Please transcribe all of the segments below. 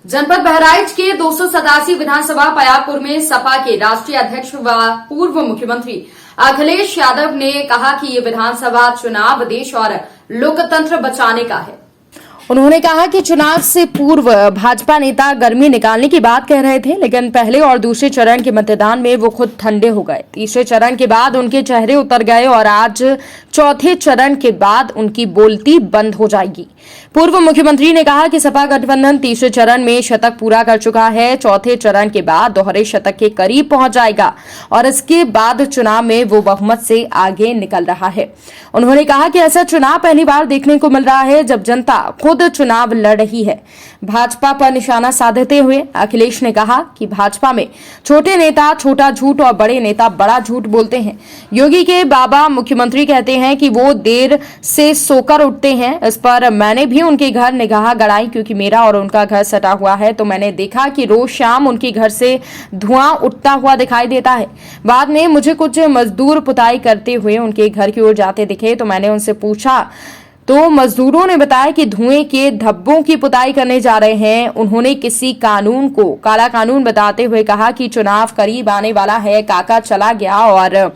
जनपद बहराइच के 287 विधानसभा पयागपुर में सपा के राष्ट्रीय अध्यक्ष व पूर्व मुख्यमंत्री अखिलेश यादव ने कहा कि ये विधानसभा चुनाव देश और लोकतंत्र बचाने का है। उन्होंने कहा कि चुनाव से पूर्व भाजपा नेता गर्मी निकालने की बात कह रहे थे, लेकिन पहले और दूसरे चरण के मतदान में वो खुद ठंडे हो गए। तीसरे चरण के बाद उनके चेहरे उतर गए और आज चौथे चरण के बाद उनकी बोलती बंद हो जाएगी। पूर्व मुख्यमंत्री ने कहा कि सपा गठबंधन तीसरे चरण में शतक पूरा कर चुका है, चौथे चरण के बाद दोहरे शतक के करीब पहुंच जाएगा और इसके बाद चुनाव में वो बहुमत से आगे निकल रहा है। उन्होंने कहा कि ऐसा चुनाव पहली बार देखने को मिल रहा है जब जनता खुद चुनाव लड़ रही है। भाजपा पर निशाना साधते हुए अखिलेश ने कहा कि भाजपा में छोटे नेता छोटा झूठ और बड़े नेता बड़ा झूठ बोलते हैं। योगी के बाबा मुख्यमंत्री कहते हैं कि वो देर से सोकर उठते हैं। इस पर मैंने भी उनके घर निगाह गड़ाई, क्योंकि मेरा और उनका घर सटा हुआ है, तो मैंने देखा कि रोज शाम उनके घर से धुआं उठता हुआ दिखाई देता है। बाद में मुझे कुछ मजदूर पुताई करते हुए उनके घर की ओर जाते दिखे, तो मैंने उनसे पूछा तो मजदूरों ने बताया कि धुएं के धब्बों की पुताई करने जा रहे हैं। उन्होंने किसी कानून को काला कानून बताते हुए कहा कि चुनाव करीब आने वाला है, काका चला गया और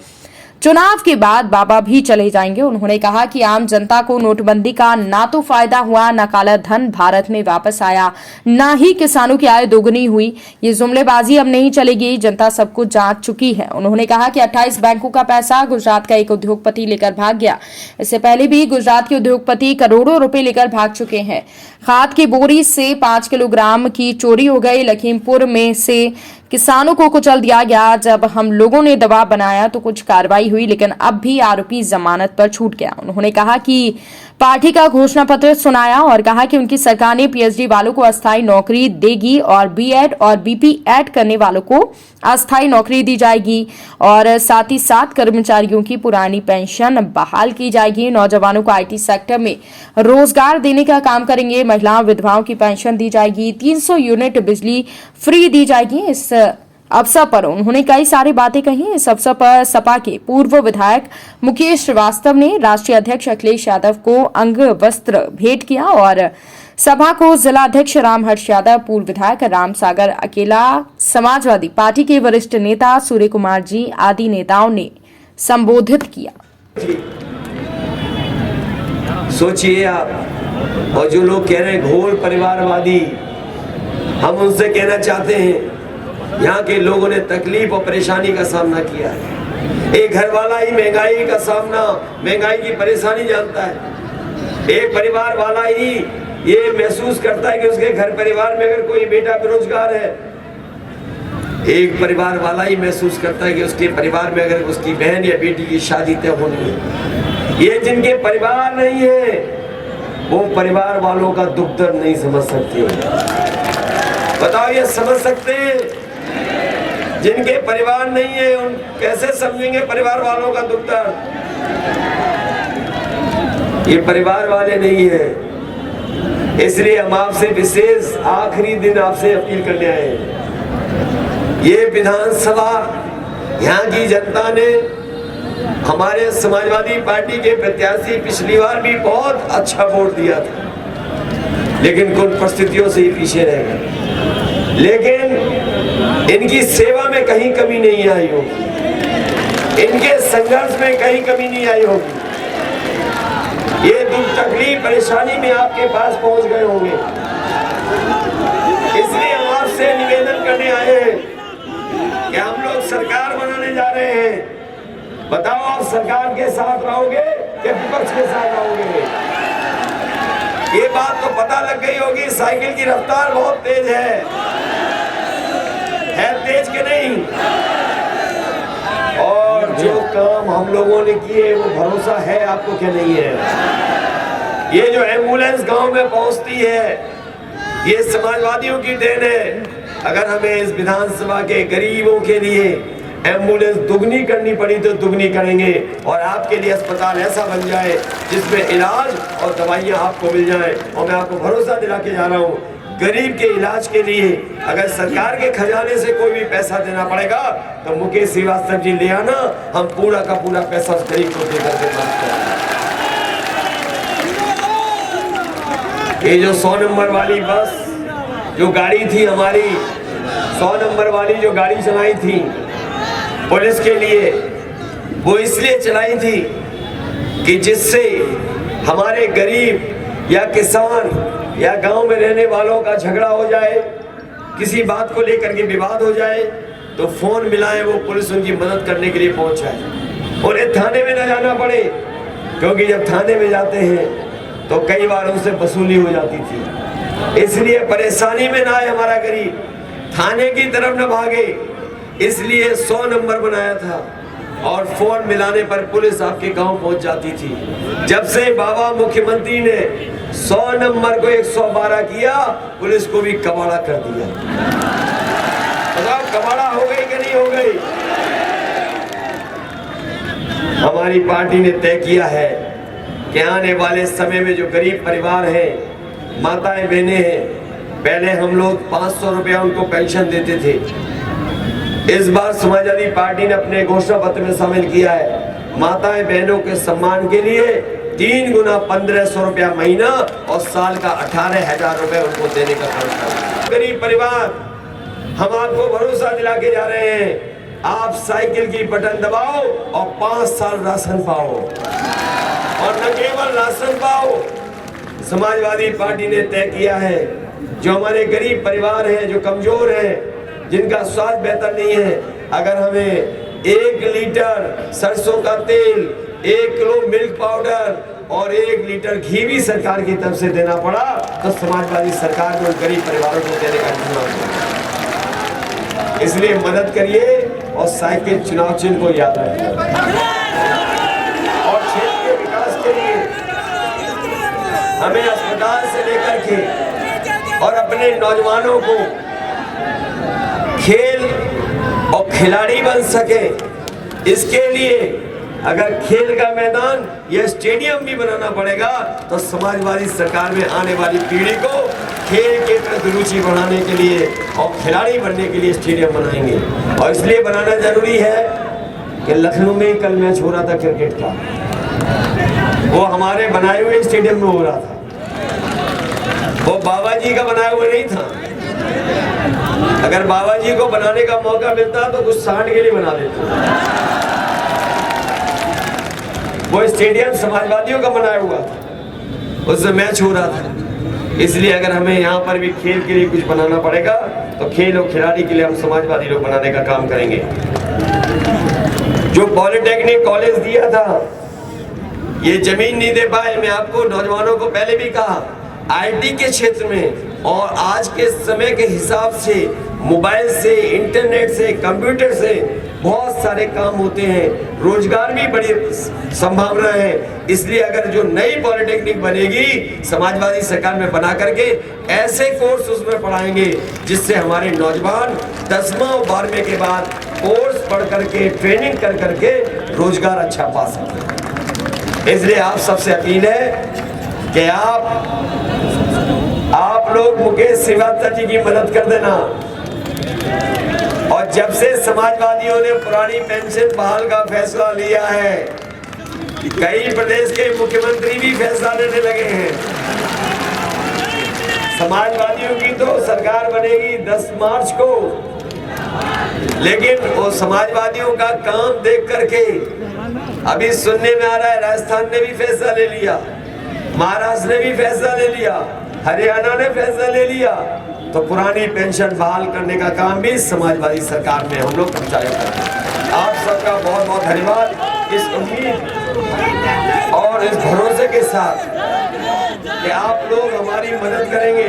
चुनाव के बाद बाबा भी चले जाएंगे। उन्होंने कहा कि आम जनता को नोटबंदी का ना तो फायदा हुआ, ना काला धन भारत में वापस आया, ना ही किसानों की आय दोगुनी हुई। ये जुमलेबाजी अब नहीं चलेगी, जनता सब कुछ जांच चुकी है। उन्होंने कहा कि 28 बैंकों का पैसा गुजरात का एक उद्योगपति लेकर भाग गया। इससे पहले भी गुजरात के उद्योगपति करोड़ों रुपए लेकर भाग चुके हैं। खाद की बोरी से 5 किलोग्राम की चोरी हो गई। लखीमपुर में से किसानों को कुचल दिया गया। जब हम लोगों ने दबाव बनाया तो कुछ कार्रवाई हुई, लेकिन अब भी आरोपी जमानत पर छूट गया। उन्होंने कहा कि पार्टी का घोषणा पत्र सुनाया और कहा कि उनकी सरकार ने पीएचडी वालों को अस्थायी नौकरी देगी और बीएड और बीपीएड करने वालों को अस्थायी नौकरी दी जाएगी और साथ ही साथ कर्मचारियों की पुरानी पेंशन बहाल की जाएगी। नौजवानों को आईटी सेक्टर में रोजगार देने का काम करेंगे। महिलाओं विधवाओं की पेंशन दी जाएगी। 300 यूनिट बिजली फ्री दी जाएगी। इस अवसर पर उन्होंने कई सारी बातें कही। इस अवसर पर सपा के पूर्व विधायक मुकेश श्रीवास्तव ने राष्ट्रीय अध्यक्ष अखिलेश यादव को अंग वस्त्र भेंट किया और सभा को जिला अध्यक्ष रामहर्ष यादव, पूर्व विधायक राम सागर अकेला, समाजवादी पार्टी के वरिष्ठ नेता सूर्य कुमार जी आदि नेताओं ने संबोधित किया। सोचिए आप, और जो लोग कह रहे हैं घोर परिवारवादी, हम उनसे कहना चाहते हैं यहाँ के लोगों ने तकलीफ और परेशानी का सामना किया है। एक घर वाला ही महंगाई का सामना, महंगाई की परेशानी जानता है। एक परिवार वाला ही ये महसूस करता है कि उसके घर परिवार में अगर कोई बेटा बेरोजगार है, एक परिवार वाला ही महसूस करता है कि उसके परिवार में अगर उसकी बहन या बेटी की शादी तय होनी है। ये जिनके परिवार नहीं है वो परिवार वालों का दुख दर्द नहीं समझ सकते। बताओ, ये समझ सकते? जिनके परिवार नहीं है उन कैसे समझेंगे परिवार वालों का दुख दर्द? ये परिवार वाले नहीं है। इसलिए हम आपसे विशेष आखिरी दिन आपसे अपील करने आए हैं। ये विधानसभा यहाँ की जनता ने हमारे समाजवादी पार्टी के प्रत्याशी पिछली बार भी बहुत अच्छा वोट दिया था, लेकिन कुछ परिस्थितियों से ही पीछे रह गए। लेकिन इनकी सेवा में कहीं कमी नहीं आई होगी, इनके संघर्ष में कहीं कमी नहीं आई होगी। ये दुख तकलीफ परेशानी में आपके पास पहुंच गए होंगे। इसलिए हम आपसे निवेदन करने आए हैं कि हम लोग सरकार बनाने जा रहे हैं। बताओ, आप सरकार के साथ रहोगे या विपक्ष के साथ रहोगे? ये बात तो पता लग गई होगी, साइकिल की रफ्तार बहुत तेज है तेज के नहीं? और जो काम हम लोगों ने किए वो भरोसा है आपको क्या नहीं है? ये जो एम्बुलेंस गांव में पहुंचती है, ये समाजवादियों की देन है। अगर हमें इस विधानसभा के गरीबों के लिए एम्बुलेंस दुगनी करनी पड़ी तो दुगनी करेंगे और आपके लिए अस्पताल ऐसा बन जाए जिसमें इलाज और दवाइयां आपको मिल जाए। और मैं आपको भरोसा दिला के जा रहा हूँ, गरीब के इलाज के लिए अगर सरकार के खजाने से कोई भी पैसा देना पड़ेगा तो मुकेश श्रीवास्तव जी ले आना, हम पूरा का पूरा पैसा उस गरीब को देकर के बात करेंगे। ये जो 100 नंबर वाली बस जो गाड़ी थी हमारी 100 नंबर वाली जो गाड़ी चलाई थी पुलिस के लिए, वो इसलिए चलाई थी कि जिससे हमारे गरीब या किसान या गांव में रहने वालों का झगड़ा हो जाए, किसी बात को लेकर के विवाद हो जाए, तो फोन मिलाएं, वो पुलिस उनकी मदद करने के लिए पहुंच जाए। उन्हें थाने में न जाना पड़े, क्योंकि जब थाने में जाते हैं तो कई बार उनसे वसूली हो जाती थी। इसलिए परेशानी में ना आए हमारा गरीब, थाने की तरफ न भागे, इसलिए 100 नंबर बनाया था और फोन मिलाने पर पुलिस आपके गांव पहुंच जाती थी। जब से बाबा मुख्यमंत्री ने 100 नंबर को 112 किया, पुलिस को भी कबाड़ा कर दिया। बताओ कबाड़ा हो गई कि नहीं हो गई? हमारी पार्टी ने तय किया है कि आने वाले समय में जो गरीब परिवार हैं, माताएं बहनें हैं, पहले हम लोग 500 रुपया उनको पेंशन देते थे। इस बार समाजवादी पार्टी ने अपने घोषणा पत्र में शामिल किया है माताएं बहनों के सम्मान के लिए 3 गुना 1500 रुपया महीना और साल का 18,000 रुपए उनको देने का काम कर। गरीब परिवार, हम आपको भरोसा दिला के जा रहे हैं, आप साइकिल की बटन दबाओ और 5 साल राशन पाओ। और न केवल राशन पाओ, समाजवादी पार्टी ने तय किया है जो हमारे गरीब परिवार हैं, जो कमजोर हैं, जिनका स्वास्थ्य बेहतर नहीं है, अगर हमें 1 लीटर सरसों का तेल, 1 किलो मिल्क पाउडर और 1 लीटर घी भी सरकार की तरफ से देना पड़ा, तो समाजवादी सरकार ने उन गरीब परिवारों को देने का चुनाव किया। इसलिए मदद करिए और साइकिल चुनाव चिन्ह को याद रखिए। और क्षेत्र के विकास के लिए हमें अस्पताल से लेकर के और अपने नौजवानों को खेल और खिलाड़ी बन सके, इसके लिए अगर खेल का मैदान या स्टेडियम भी बनाना पड़ेगा, तो समाजवादी सरकार में आने वाली पीढ़ी को खेल के प्रति रुचि बढ़ाने के लिए और खिलाड़ी बनने के लिए स्टेडियम बनाएंगे। और इसलिए बनाना जरूरी है कि लखनऊ में कल मैच हो रहा था क्रिकेट का, वो हमारे बनाए हुए स्टेडियम में हो रहा था, वो बाबा जी का बनाया हुआ नहीं था। अगर बाबा जी को बनाने का मौका मिलता तो कुछ 60 के लिए बना देते। वो स्टेडियम समाजवादियों का बनाया हुआ था, उससे मैच हो रहा था। इसलिए अगर हमें यहाँ पर भी खेल के लिए कुछ बनाना पड़ेगा, तो खेल और खिलाड़ी के लिए हम समाजवादी लोग बनाने का काम करेंगे। जो पॉलिटेक्निक कॉलेज दिया था, ये जमीन नहीं दे पाए। मैं आपको नौजवानों को पहले भी कहा, आईटी के क्षेत्र में और आज के समय के हिसाब से मोबाइल से, इंटरनेट से, कंप्यूटर से बहुत सारे काम होते हैं, रोजगार भी बड़ी संभावना है। इसलिए अगर जो नई पॉलिटेक्निक बनेगी, समाजवादी सरकार में बना करके ऐसे कोर्स उसमें पढ़ाएंगे जिससे हमारे नौजवान 10वां और 12वें के बाद कोर्स पढ़ करके, ट्रेनिंग कर करके रोजगार अच्छा पा सकें। इसलिए आप सबसे अपील है कि आप लोग मुकेश श्रीवास्तव जी की मदद कर देना। और जब से समाजवादियों ने पुरानी पेंशन बहाल का फैसला लिया है, कई प्रदेश के मुख्यमंत्री भी फैसला लेने लगे हैं। समाजवादियों की तो सरकार बनेगी 10 मार्च को, लेकिन वो समाजवादियों का काम देख करके अभी सुनने में आ रहा है राजस्थान ने भी फैसला ले लिया, महाराष्ट्र ने भी फैसला ले लिया, हरियाणा ने फैसला ले लिया, तो पुरानी पेंशन बहाल करने का काम भी समाजवादी सरकार में हम लोग कर्मचारी करते हैं। आप सबका बहुत बहुत धन्यवाद। इस उम्मीद और इस भरोसे के साथ कि आप लोग हमारी मदद करेंगे,